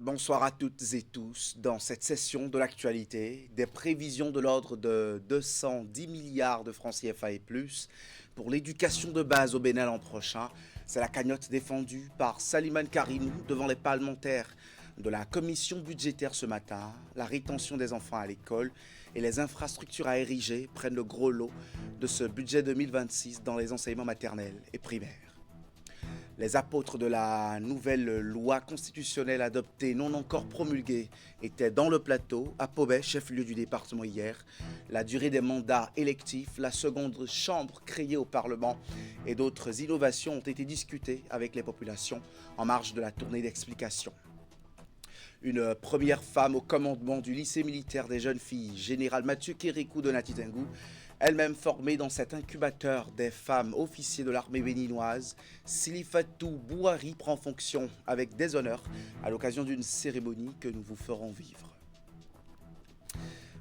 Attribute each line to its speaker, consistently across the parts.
Speaker 1: Bonsoir à toutes et tous. Dans cette session de l'actualité, des prévisions de l'ordre de 210 milliards de francs CFA et plus pour l'éducation de base au Bénin l'an prochain. C'est la cagnotte défendue par Salimane Karimou devant les parlementaires de la commission budgétaire ce matin. La rétention des enfants à l'école et les infrastructures à ériger prennent le gros lot de ce budget 2026 dans les enseignements maternels et primaires. Les apôtres de la nouvelle loi constitutionnelle adoptée, non encore promulguée, étaient dans le plateau, à Pobet, chef-lieu du département hier. La durée des mandats électifs, la seconde chambre créée au Parlement et d'autres innovations ont été discutées avec les populations en marge de la tournée d'explication. Une première femme au commandement du lycée militaire des jeunes filles, général Mathieu Kérékou de Natitengu, elle-même formée dans cet incubateur des femmes officiers de l'armée béninoise, Silifatou Bouhari prend fonction avec déshonneur à l'occasion d'une cérémonie que nous vous ferons vivre.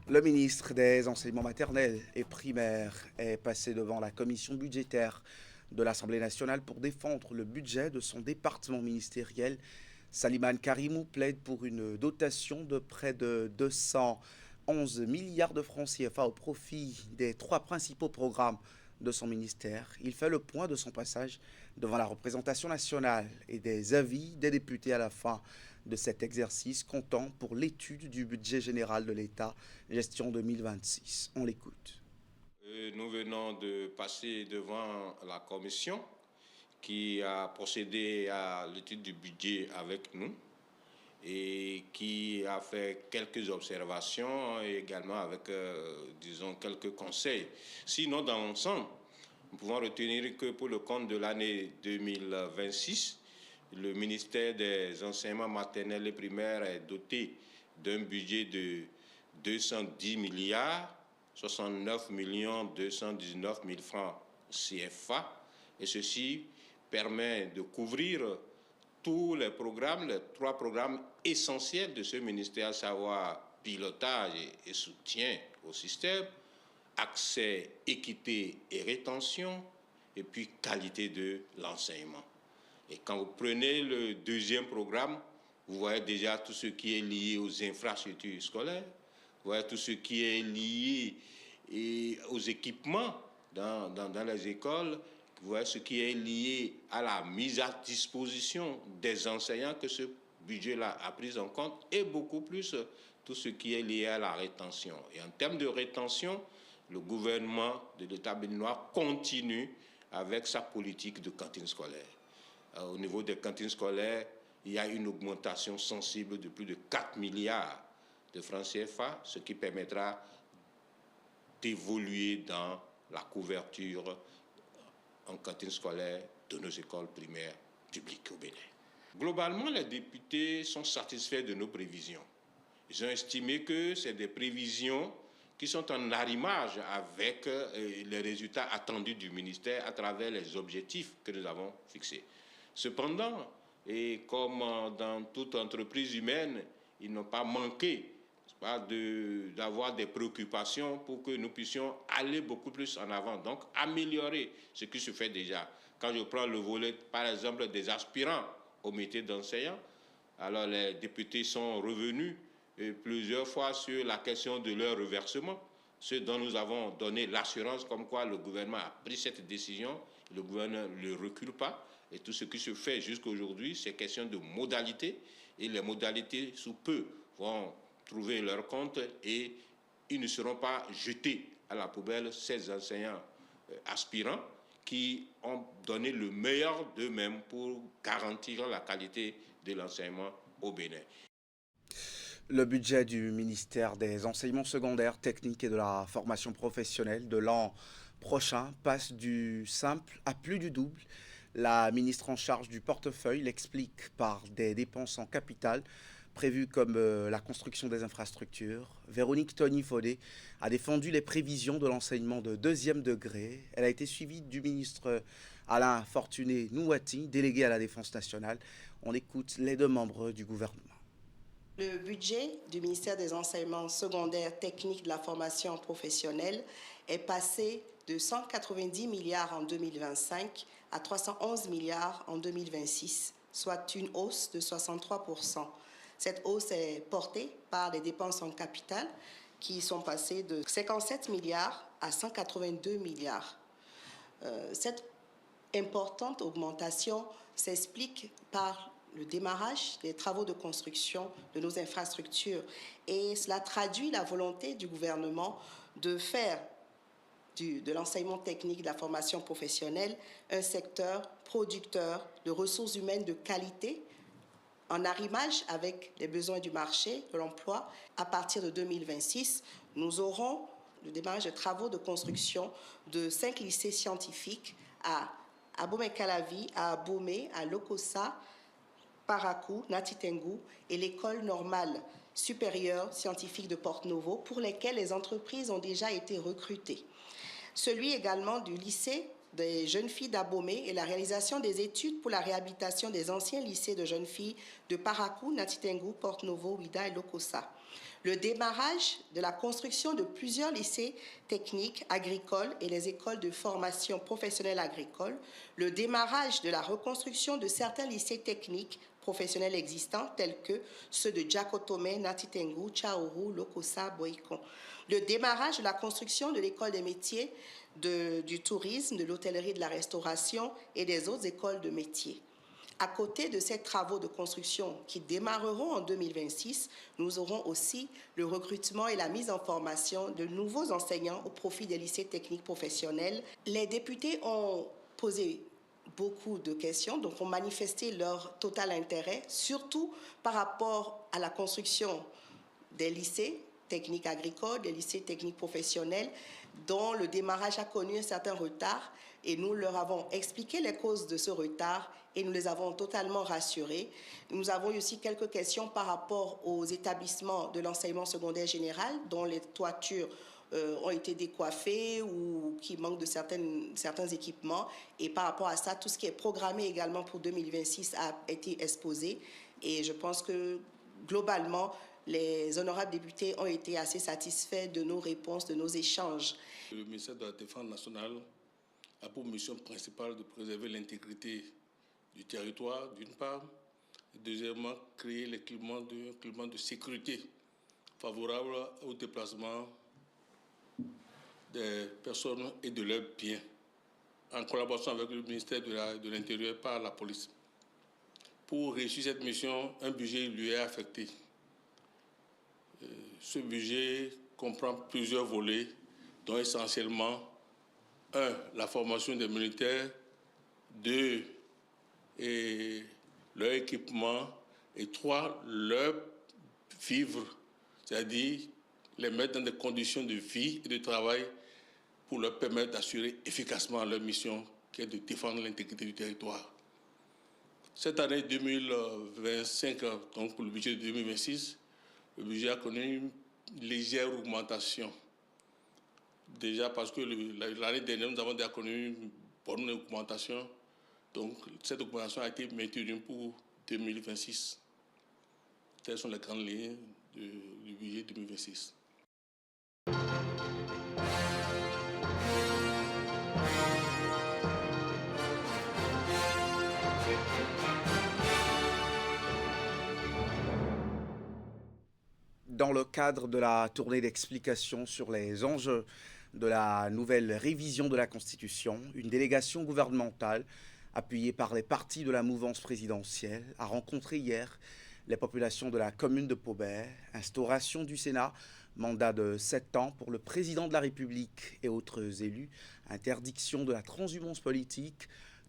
Speaker 1: Le ministre des enseignements maternels et primaires est passé devant la commission budgétaire de l'Assemblée nationale pour défendre le budget de son département ministériel. Salimane Karimou plaide pour une dotation de près de 211 milliards de francs CFA au profit des trois principaux programmes de son ministère. Il fait le point de son passage devant la représentation nationale et des avis des députés à la fin de cet exercice, comptant pour l'étude du budget général de l'État, gestion 2026. On l'écoute.
Speaker 2: Nous venons de passer devant la commission qui a procédé à l'étude du budget avec nous et qui a fait quelques observations et également avec, disons, quelques conseils. Sinon, dans l'ensemble, nous pouvons retenir que pour le compte de l'année 2026, le ministère des enseignements maternels et primaires est doté d'un budget de 210 milliards 69 219 000 francs CFA, et ceci permet de couvrir tous les programmes, les trois programmes essentiels de ce ministère, à savoir pilotage et soutien au système, accès, équité et rétention, et puis qualité de l'enseignement. Et quand vous prenez le deuxième programme, vous voyez déjà tout ce qui est lié aux infrastructures scolaires, vous voyez tout ce qui est lié aux équipements dans les écoles, vous voyez ce qui est lié à la mise à disposition des enseignants que ce budget-là a pris en compte, et beaucoup plus tout ce qui est lié à la rétention. Et en termes de rétention, le gouvernement de l'État béninois continue avec sa politique de cantine scolaire. Au niveau des cantines scolaires, il y a une augmentation sensible de plus de 4 milliards de francs CFA, ce qui permettra d'évoluer dans la couverture en cantine scolaire de nos écoles primaires publiques au Bénin. Globalement, les députés sont satisfaits de nos prévisions. Ils ont estimé que c'est des prévisions qui sont en arrimage avec les résultats attendus du ministère à travers les objectifs que nous avons fixés. Cependant, et comme dans toute entreprise humaine, ils n'ont pas manqué d'avoir des préoccupations pour que nous puissions aller beaucoup plus en avant, donc améliorer ce qui se fait déjà. Quand je prends le volet, par exemple, des aspirants au métier d'enseignant, alors les députés sont revenus plusieurs fois sur la question de leur reversement, ce dont nous avons donné l'assurance comme quoi le gouvernement a pris cette décision, le gouvernement ne le recule pas, et tout ce qui se fait jusqu'à aujourd'hui, c'est question de modalités, et les modalités sous peu vont trouver leur compte et ils ne seront pas jetés à la poubelle, ces enseignants aspirants qui ont donné le meilleur d'eux-mêmes pour garantir la qualité de l'enseignement au Bénin.
Speaker 1: Le budget du ministère des enseignements secondaires, techniques et de la formation professionnelle de l'an prochain passe du simple à plus du double. La ministre en charge du portefeuille l'explique par des dépenses en capital prévues comme la construction des infrastructures. Véronique Tony-Fodé a défendu les prévisions de l'enseignement de deuxième degré. Elle a été suivie du ministre Alain Fortuné Nouati, délégué à la Défense nationale. On écoute les deux membres du gouvernement.
Speaker 3: Le budget du ministère des enseignements secondaires, techniques, de la formation professionnelle est passé de 190 milliards en 2025 à 311 milliards en 2026, soit une hausse de 63%. Cette hausse est portée par les dépenses en capital qui sont passées de 57 milliards à 182 milliards. Cette importante augmentation s'explique par le démarrage des travaux de construction de nos infrastructures et cela traduit la volonté du gouvernement de faire de l'enseignement technique, de la formation professionnelle, un secteur producteur de ressources humaines de qualité en arrimage avec les besoins du marché de l'emploi. À partir de 2026, nous aurons le démarrage de travaux de construction de 5 lycées scientifiques à Abomey-Calavi, à Abomey, à Lokossa, Parakou, Nati Tengou et l'école normale supérieure scientifique de Porto-Novo pour lesquelles les entreprises ont déjà été recrutées. Celui également du lycée des jeunes filles d'Abomey et la réalisation des études pour la réhabilitation des anciens lycées de jeunes filles de Parakou, Nati Tengou, Porto-Novo, Ouida et Lokossa. Le démarrage de la construction de plusieurs lycées techniques agricoles et les écoles de formation professionnelle agricole, le démarrage de la reconstruction de certains lycées techniques professionnels existants tels que ceux de Djakotome, Nati Tengou, Tchaourou, Lokossa, Boïkon. Le démarrage de la construction de l'école des métiers, du tourisme, de l'hôtellerie, de la restauration et des autres écoles de métiers. À côté de ces travaux de construction qui démarreront en 2026, nous aurons aussi le recrutement et la mise en formation de nouveaux enseignants au profit des lycées techniques professionnels. Les députés ont posé beaucoup de questions, donc ont manifesté leur total intérêt, surtout par rapport à la construction des lycées techniques agricoles, des lycées techniques professionnels, dont le démarrage a connu un certain retard. Et nous leur avons expliqué les causes de ce retard et nous les avons totalement rassurés. Nous avons eu aussi quelques questions par rapport aux établissements de l'enseignement secondaire général dont les toitures ont été décoiffées ou qui manquent de certains équipements. Et par rapport à ça, tout ce qui est programmé également pour 2026 a été exposé. Et je pense que globalement, les honorables députés ont été assez satisfaits de nos réponses, de nos échanges.
Speaker 4: Le ministère de la Défense nationale a pour mission principale de préserver l'intégrité du territoire, d'une part, et deuxièmement, créer le climat de sécurité favorable au déplacement des personnes et de leurs biens, en collaboration avec le ministère de l'Intérieur par la police. Pour réussir cette mission, un budget lui est affecté. Ce budget comprend plusieurs volets, dont essentiellement 1. La formation des militaires, 2. Leur équipement, et 3. Leur vivre, c'est-à-dire les mettre dans des conditions de vie et de travail pour leur permettre d'assurer efficacement leur mission, qui est de défendre l'intégrité du territoire. Cette année 2025, donc pour le budget de 2026, le budget a connu une légère augmentation. Déjà parce que l'année dernière, nous avons déjà connu une bonne augmentation. Donc, cette augmentation a été maintenue pour 2026. Telles sont les grandes lignes du budget 2026.
Speaker 1: Dans le cadre de la tournée d'explication sur les enjeux de la nouvelle révision de la Constitution, une délégation gouvernementale appuyée par les partis de la mouvance présidentielle a rencontré hier les populations de la commune de Paubert, instauration du Sénat, mandat de 7 ans pour le président de la République et autres élus, interdiction de la transhumance politique.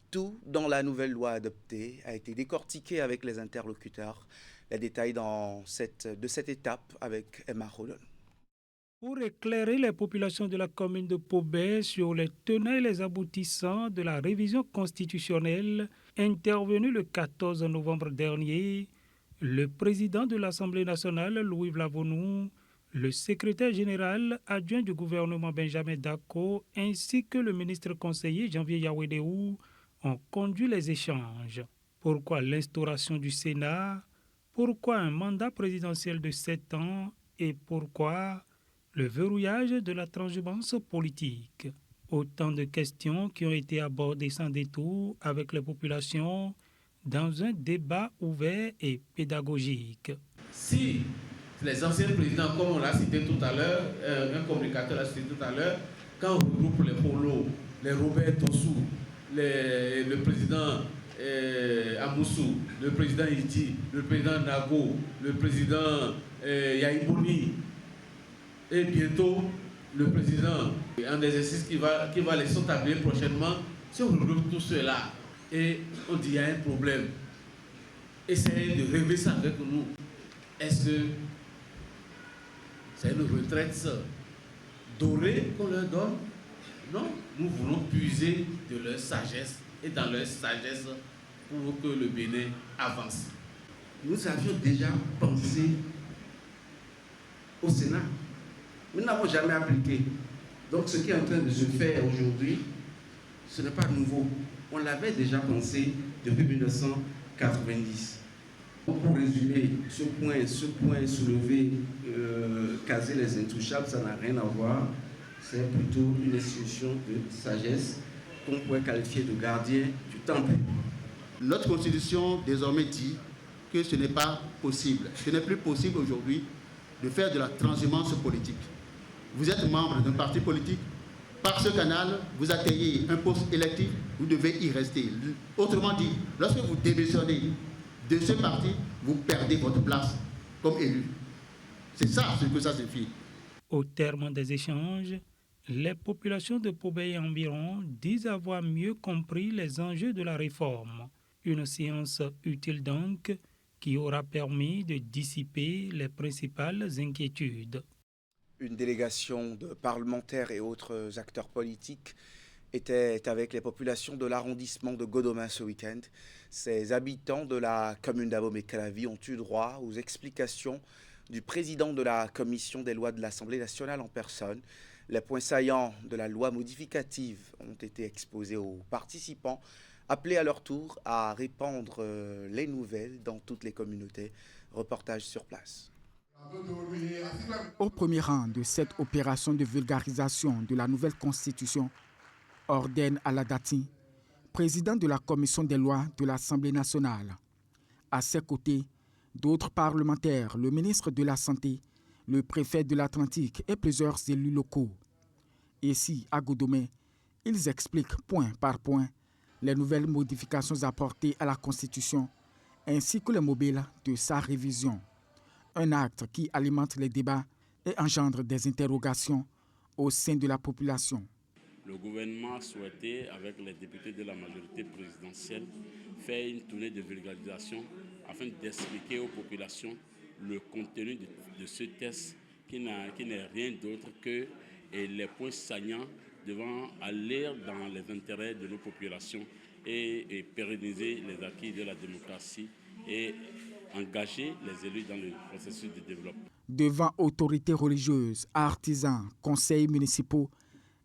Speaker 1: Tout dans la nouvelle loi adoptée a été décortiqué avec les interlocuteurs. Les détails de cette étape avec Emma Rolon.
Speaker 5: Pour éclairer les populations de la commune de Paubert sur les tenants et les aboutissants de la révision constitutionnelle intervenue le 14 novembre dernier, le président de l'Assemblée nationale, Louis Vlavonou, le secrétaire général adjoint du gouvernement Benjamin Dako ainsi que le ministre conseiller Janvier Yawedéou ont conduit les échanges. Pourquoi l'instauration du Sénat? Pourquoi un mandat présidentiel de 7 ans? Et pourquoi le verrouillage de la transhumance politique? Autant de questions qui ont été abordées sans détour avec les populations dans un débat ouvert et pédagogique.
Speaker 6: Si les anciens présidents, comme on l'a cité tout à l'heure, un communicateur l'a cité tout à l'heure, quand on regroupe les Polo, les Robert Tossou, le président Amoussou, le président Iti, le président Nago, le président Yaïbouni, et bientôt le président en exercice qui va les s'établir prochainement, si on regroupe tout cela et on dit qu'il y a un problème, essayez de régler ça avec nous. Est-ce que c'est une retraite dorée qu'on leur donne? Non, nous voulons puiser de leur sagesse et dans leur sagesse pour que le Bénin avance.
Speaker 7: Nous avions déjà pensé au Sénat. Nous n'avons jamais appliqué. Donc ce qui est en train de se faire aujourd'hui, ce n'est pas nouveau. On l'avait déjà pensé depuis 1990. Pour résumer, ce point soulevé, caser les intouchables, ça n'a rien à voir. C'est plutôt une institution de sagesse qu'on pourrait qualifier de gardien du temple.
Speaker 8: Notre constitution désormais dit que ce n'est pas possible. Ce n'est plus possible aujourd'hui de faire de la transhumance politique. Vous êtes membre d'un parti politique, par ce canal, vous atteignez un poste électif, vous devez y rester. Autrement dit, lorsque vous démissionnez de ce parti, vous perdez votre place comme élu. C'est ça ce que ça signifie.
Speaker 5: Au terme des échanges, les populations de Pobé et environ disent avoir mieux compris les enjeux de la réforme. Une séance utile donc qui aura permis de dissiper les principales inquiétudes.
Speaker 1: Une délégation de parlementaires et autres acteurs politiques était avec les populations de l'arrondissement de Godomin ce week-end. Ces habitants de la commune d'Abomey-Calavi ont eu droit aux explications du président de la commission des lois de l'Assemblée nationale en personne. Les points saillants de la loi modificative ont été exposés aux participants, appelés à leur tour à répandre les nouvelles dans toutes les communautés. Reportage sur place.
Speaker 9: Au premier rang de cette opération de vulgarisation de la nouvelle constitution, Orden Aladati, président de la commission des lois de l'Assemblée nationale. À ses côtés, d'autres parlementaires, le ministre de la Santé, le préfet de l'Atlantique et plusieurs élus locaux. Ici, à Godomé, ils expliquent point par point les nouvelles modifications apportées à la Constitution ainsi que les mobiles de sa révision. Un acte qui alimente les débats et engendre des interrogations au sein de la population.
Speaker 10: Le gouvernement a souhaité, avec les députés de la majorité présidentielle, faire une tournée de vulgarisation afin d'expliquer aux populations le contenu de ce texte qui n'est rien d'autre que les points saillants devant aller dans les intérêts de nos populations et pérenniser les acquis de la démocratie et engager les élus dans le processus de développement.
Speaker 9: Devant autorités religieuses, artisans, conseils municipaux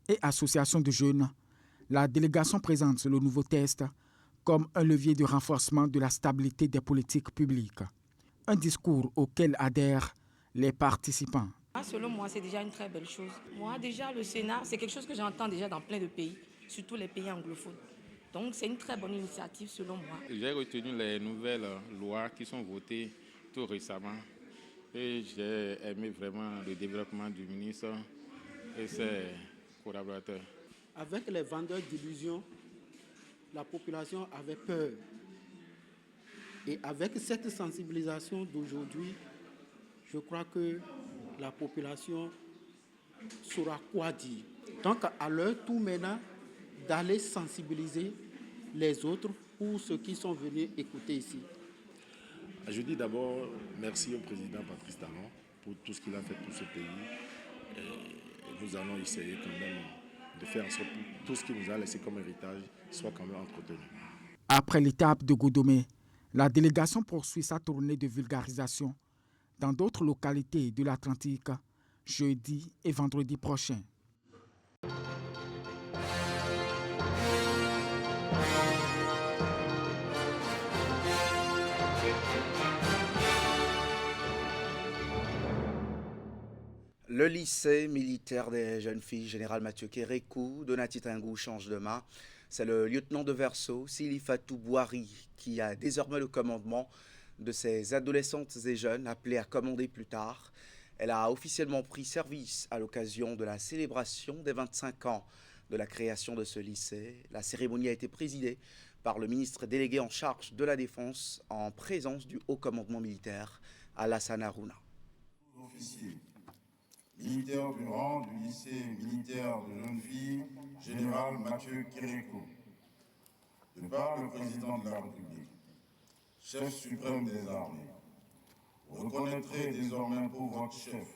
Speaker 9: et associations de jeunes, la délégation présente le nouveau texte comme un levier de renforcement de la stabilité des politiques publiques. Un discours auquel adhèrent les participants.
Speaker 11: Selon moi, c'est déjà une très belle chose. Moi, déjà, le Sénat, c'est quelque chose que j'entends déjà dans plein de pays, surtout les pays anglophones. Donc, c'est une très bonne initiative, selon moi.
Speaker 12: J'ai retenu les nouvelles lois qui sont votées tout récemment. Et j'ai aimé vraiment le développement du ministre et ses collaborateurs.
Speaker 13: Avec les vendeurs d'illusions, la population avait peur. Et avec cette sensibilisation d'aujourd'hui, je crois que la population saura quoi dire. Donc, à leur tour maintenant, d'aller sensibiliser les autres pour ceux qui sont venus écouter ici.
Speaker 14: Je dis d'abord merci au président Patrice Talon pour tout ce qu'il a fait pour ce pays. Et nous allons essayer quand même de faire en sorte que tout ce qu'il nous a laissé comme héritage soit quand même entretenu.
Speaker 9: Après l'étape de Godomé, la délégation poursuit sa tournée de vulgarisation dans d'autres localités de l'Atlantique, jeudi et vendredi prochain.
Speaker 1: Le lycée militaire des jeunes filles Général Mathieu Kérékou, Donati Tingou change de main. C'est le lieutenant de Verso, Sili Fatou Bouari, qui a désormais le commandement de ces adolescentes et jeunes appelés à commander plus tard. Elle a officiellement pris service à l'occasion de la célébration des 25 ans de la création de ce lycée. La cérémonie a été présidée par le ministre délégué en charge de la Défense en présence du haut commandement militaire, Alassane Harouna.
Speaker 15: Officier, militaire du rang du lycée militaire de jeunes filles, général Mathieu Kérékou, de par le président de la République, chef suprême des armées, vous reconnaîtrez désormais pour votre chef,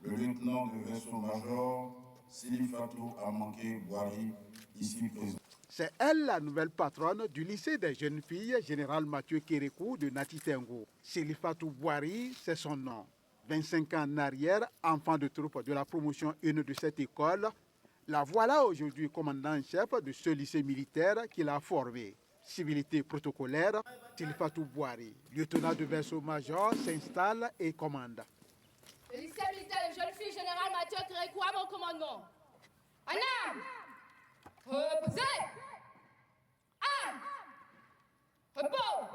Speaker 15: le lieutenant de vaisseau-major Silifatou Amanké Boari, ici présent.
Speaker 16: C'est elle la nouvelle patronne du lycée des jeunes filles, général Mathieu Kérékou de Natitengo. Silifatou Boari, c'est son nom. 25 ans en arrière, enfant de troupe de la promotion 1 de cette école, la voilà aujourd'hui commandant-chef de ce lycée militaire qu'il a formé. Civilité protocolaire, Silifatou Boari, lieutenant de vaisseau-major, s'installe et commande.
Speaker 17: Le lycée militaire de jeunes filles, général Mathieu Kérékou à mon commandement. En armes, reposez. Armes, repos.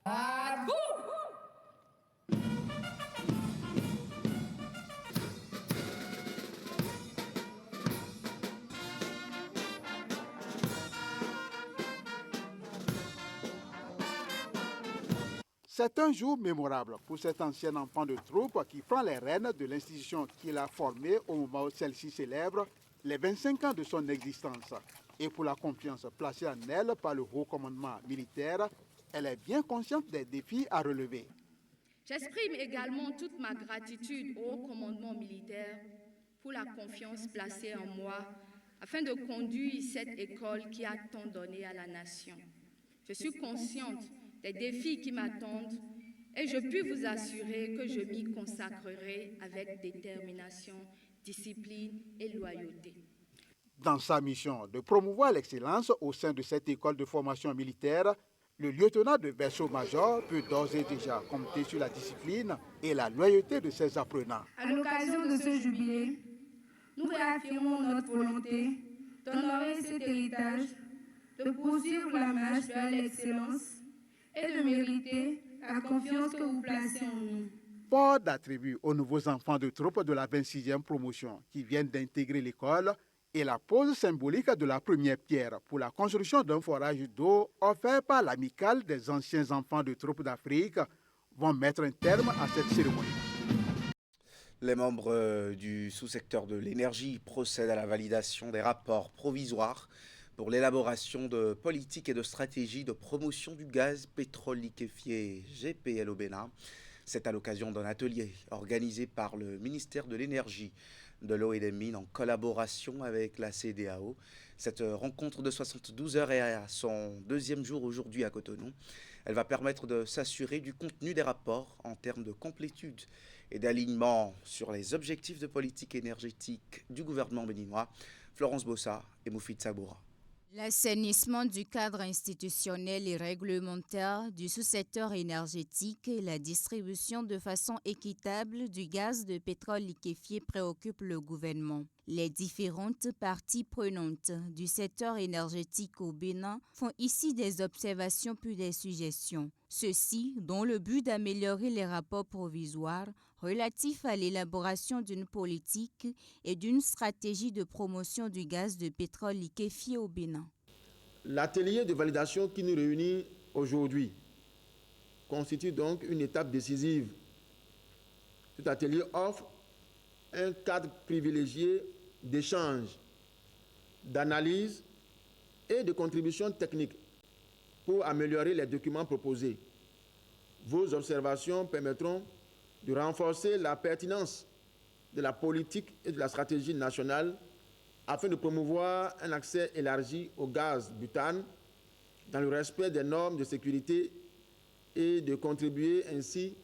Speaker 17: À vous.
Speaker 16: C'est un jour mémorable pour cet ancien enfant de troupe qui prend les rênes de l'institution qu'il a formée au moment où celle-ci célèbre les 25 ans de son existence. Et pour la confiance placée en elle par le haut commandement militaire, elle est bien consciente des défis à relever.
Speaker 17: J'exprime également toute ma gratitude au haut commandement militaire pour la confiance placée en moi afin de conduire cette école qui a tant donné à la nation. Je suis consciente des défis qui m'attendent et je puis vous assurer que je m'y consacrerai avec détermination, discipline et loyauté.
Speaker 16: Dans sa mission de promouvoir l'excellence au sein de cette école de formation militaire, le lieutenant de vaisseau-major peut d'ores et déjà compter sur la discipline et la loyauté de ses apprenants.
Speaker 18: À l'occasion de ce jubilé, nous réaffirmons notre volonté d'honorer cet héritage, de poursuivre la marche vers l'excellence et de mériter la confiance que vous placez en nous.
Speaker 16: Port d'attributs aux nouveaux enfants de troupe de la 26e promotion qui viennent d'intégrer l'école et la pose symbolique de la première pierre pour la construction d'un forage d'eau offert par l'amicale des anciens enfants de troupe d'Afrique vont mettre un terme à cette cérémonie.
Speaker 1: Les membres du sous-secteur de l'énergie procèdent à la validation des rapports provisoires pour l'élaboration de politiques et de stratégies de promotion du gaz pétrole liquéfié GPL au Bénin. C'est à l'occasion d'un atelier organisé par le ministère de l'Énergie, de l'Eau et des Mines en collaboration avec la CEDEAO. Cette rencontre de 72 heures est à son deuxième jour aujourd'hui à Cotonou. Elle va permettre de s'assurer du contenu des rapports en termes de complétude et d'alignement sur les objectifs de politique énergétique du gouvernement béninois. Florence Bossa et Moufid Saboura.
Speaker 19: L'assainissement du cadre institutionnel et réglementaire du sous-secteur énergétique et la distribution de façon équitable du gaz de pétrole liquéfié préoccupent le gouvernement. Les différentes parties prenantes du secteur énergétique au Bénin font ici des observations puis des suggestions. Ceci dans le but d'améliorer les rapports provisoires relatifs à l'élaboration d'une politique et d'une stratégie de promotion du gaz de pétrole liquéfié au Bénin.
Speaker 20: L'atelier de validation qui nous réunit aujourd'hui constitue donc une étape décisive. Cet atelier offre un cadre privilégié d'échange, d'analyse et de contributions techniques pour améliorer les documents proposés. Vos observations permettront de renforcer la pertinence de la politique et de la stratégie nationale afin de promouvoir un accès élargi au gaz butane dans le respect des normes de sécurité et de contribuer ainsi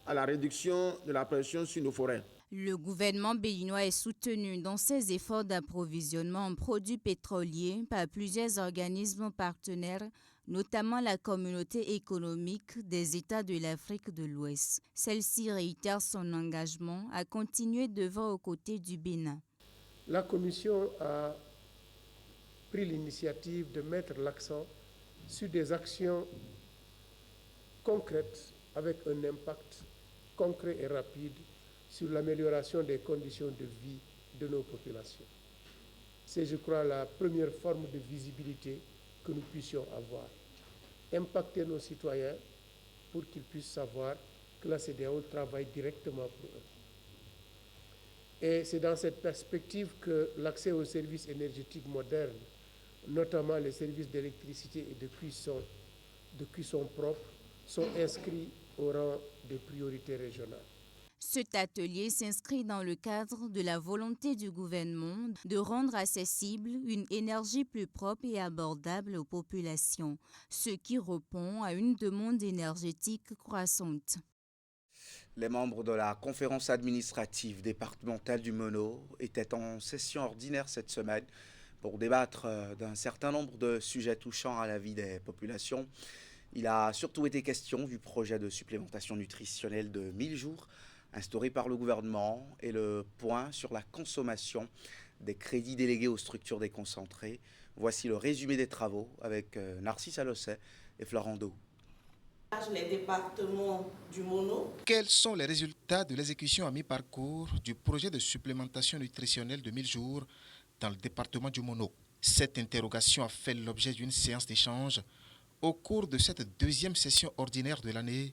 Speaker 20: à la réduction de la pression sur nos forêts.
Speaker 19: Le gouvernement béninois est soutenu dans ses efforts d'approvisionnement en produits pétroliers par plusieurs organismes partenaires, notamment la communauté économique des États de l'Afrique de l'Ouest. Celle-ci réitère son engagement à continuer d'œuvrer aux côtés du Bénin.
Speaker 21: La Commission a pris l'initiative de mettre l'accent sur des actions concrètes avec un impact concret et rapide sur l'amélioration des conditions de vie de nos populations. C'est, je crois, la première forme de visibilité que nous puissions avoir. Impacter nos citoyens pour qu'ils puissent savoir que la CEDEAO travaille directement pour eux. Et c'est dans cette perspective que l'accès aux services énergétiques modernes, notamment les services d'électricité et de cuisson propre, sont inscrits au rang de priorités régionales.
Speaker 19: Cet atelier s'inscrit dans le cadre de la volonté du gouvernement de rendre accessible une énergie plus propre et abordable aux populations, ce qui répond à une demande énergétique croissante.
Speaker 1: Les membres de la conférence administrative départementale du Mono étaient en session ordinaire cette semaine pour débattre d'un certain nombre de sujets touchant à la vie des populations. Il a surtout été question du projet de supplémentation nutritionnelle de 1000 jours instauré par le gouvernement et le point sur la consommation des crédits délégués aux structures déconcentrées. Voici le résumé des travaux avec Narcisse Alosset et Florent Do.
Speaker 3: Les départements du Mono.
Speaker 2: Quels sont les résultats de l'exécution à mi-parcours du projet de supplémentation nutritionnelle de 1000 jours dans le département du Mono? Cette interrogation a fait l'objet d'une séance d'échange au cours de cette deuxième session ordinaire de l'année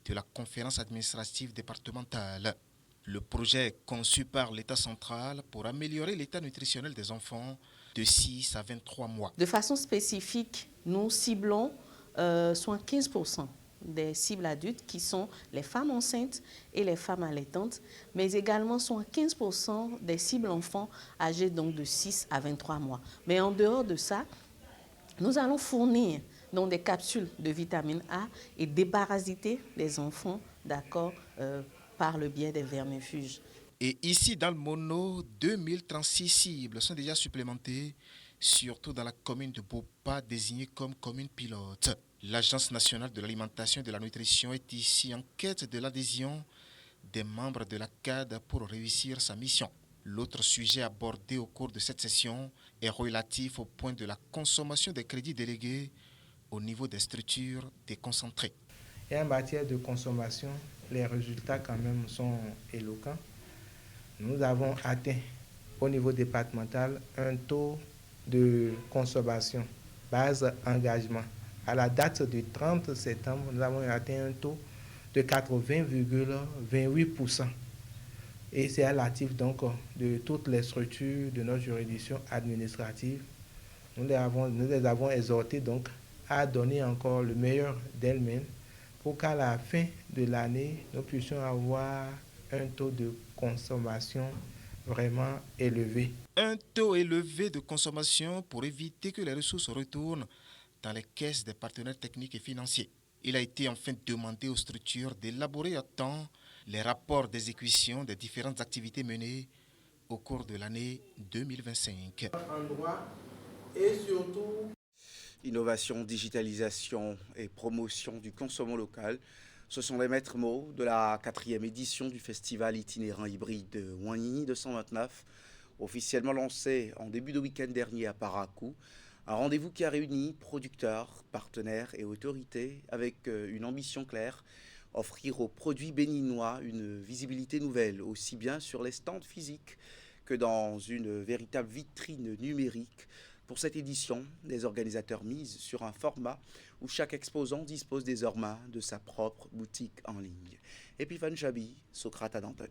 Speaker 2: de la conférence administrative départementale. Le projet est conçu par l'État central pour améliorer l'état nutritionnel des enfants de 6 à 23 mois.
Speaker 22: De façon spécifique, nous ciblons 75% des cibles adultes qui sont les femmes enceintes et les femmes allaitantes, mais également 15% des cibles enfants âgés donc de 6 à 23 mois. Mais en dehors de ça, nous allons fournir donc des capsules de vitamine A et déparasiter les enfants, par le biais des vermifuges.
Speaker 2: Et ici, dans le Mono, 2036 cibles sont déjà supplémentées, surtout dans la commune de Bopa, désignée comme commune pilote. L'Agence nationale de l'alimentation et de la nutrition est ici en quête de l'adhésion des membres de la CAD pour réussir sa mission. L'autre sujet abordé au cours de cette session est relatif au point de la consommation des crédits délégués au niveau des structures déconcentrées.
Speaker 23: Et en matière de consommation, les résultats quand même sont éloquents. Nous avons atteint au niveau départemental un taux de consommation base engagement. À la date du 30 septembre, nous avons atteint un taux de 80,28%. Et c'est relatif donc de toutes les structures de notre juridiction administrative. Nous les avons exhortés donc à donner encore le meilleur d'elles-mêmes pour qu'à la fin de l'année, nous puissions avoir un taux de consommation vraiment élevé.
Speaker 2: Un taux élevé de consommation pour éviter que les ressources retournent dans les caisses des partenaires techniques et financiers. Il a été enfin demandé aux structures d'élaborer à temps les rapports d'exécution des différentes activités menées au cours de l'année 2025.
Speaker 23: Et surtout,
Speaker 1: innovation, digitalisation et promotion du consommant local, ce sont les maîtres mots de la 4e édition du festival itinérant hybride de Ouanhigny 229, officiellement lancé en début de week-end dernier à Parakou. Un rendez-vous qui a réuni producteurs, partenaires et autorités avec une ambition claire, offrir aux produits béninois une visibilité nouvelle, aussi bien sur les stands physiques que dans une véritable vitrine numérique. Pour cette édition, les organisateurs misent sur un format où chaque exposant dispose désormais de sa propre boutique en ligne. Epiphane Chabi, Socrate Dantone.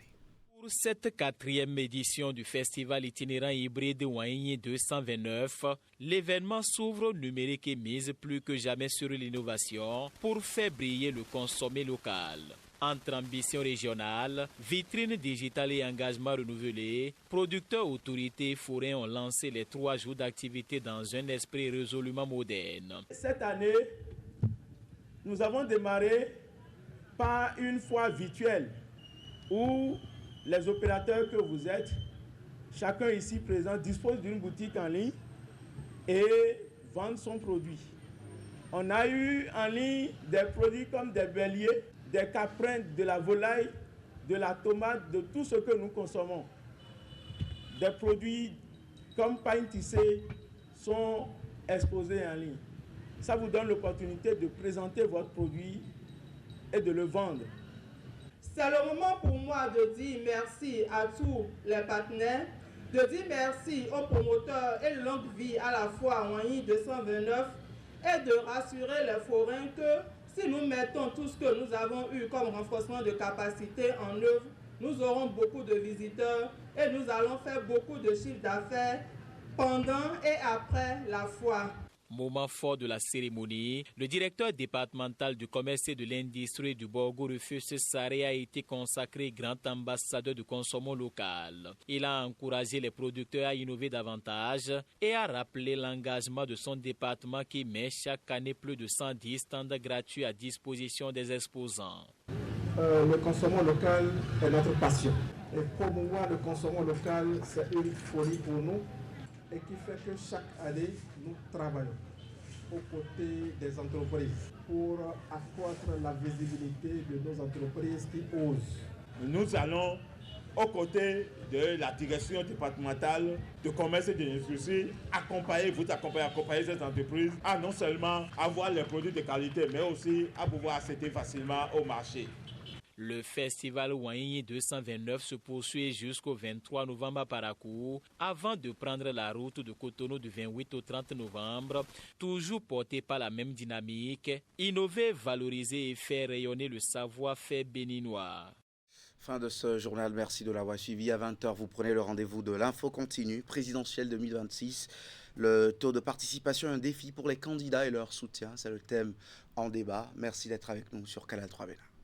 Speaker 24: Pour cette 4e édition du festival itinérant hybride Ouanhigny 229, l'événement s'ouvre au numérique et mise plus que jamais sur l'innovation pour faire briller le consommé local. Entre ambition régionale, vitrine digitale et engagement renouvelé, producteurs, autorités et forains ont lancé les 3 jours d'activité dans un esprit résolument moderne.
Speaker 25: Cette année, nous avons démarré par une foire virtuelle où les opérateurs que vous êtes, chacun ici présent dispose d'une boutique en ligne et vend son produit. On a eu en ligne des produits comme des béliers, des caprins, de la volaille, de la tomate, de tout ce que nous consommons. Des produits comme pain tissé sont exposés en ligne. Ça vous donne l'opportunité de présenter votre produit et de le vendre.
Speaker 4: C'est le moment pour moi de dire merci à tous les partenaires, de dire merci aux promoteurs et longue vie à la fois Ouanyi 229 et de rassurer les forains que si nous mettons tout ce que nous avons eu comme renforcement de capacité en œuvre, nous aurons beaucoup de visiteurs et nous allons faire beaucoup de chiffres d'affaires pendant et après la foire.
Speaker 24: Moment fort de la cérémonie, le directeur départemental du commerce et de l'industrie du Borgo Rufus Saré a été consacré grand ambassadeur du consommation local. Il a encouragé les producteurs à innover davantage et a rappelé l'engagement de son département qui met chaque année plus de 110 stands gratuits à disposition des exposants.
Speaker 5: Le consommation local est notre passion. Et promouvoir le consommation local, c'est une folie pour nous et qui fait que chaque année, nous travaillons aux côtés des entreprises pour accroître la visibilité de nos entreprises qui osent.
Speaker 25: Nous allons, aux côtés de la direction départementale de commerce et de l'industrie, accompagner ces entreprises à non seulement avoir les produits de qualité, mais aussi à pouvoir accéder facilement au marché.
Speaker 24: Le festival Ouanyi 229 se poursuit jusqu'au 23 novembre à Parakou, avant de prendre la route de Cotonou du 28 au 30 novembre, toujours porté par la même dynamique, innover, valoriser et faire rayonner le savoir-faire béninois.
Speaker 1: Fin de ce journal, merci de l'avoir suivi. À 20h, vous prenez le rendez-vous de l'info continue présidentielle 2026. Le taux de participation est un défi pour les candidats et leur soutien. C'est le thème en débat. Merci d'être avec nous sur Canal 3 Bénin.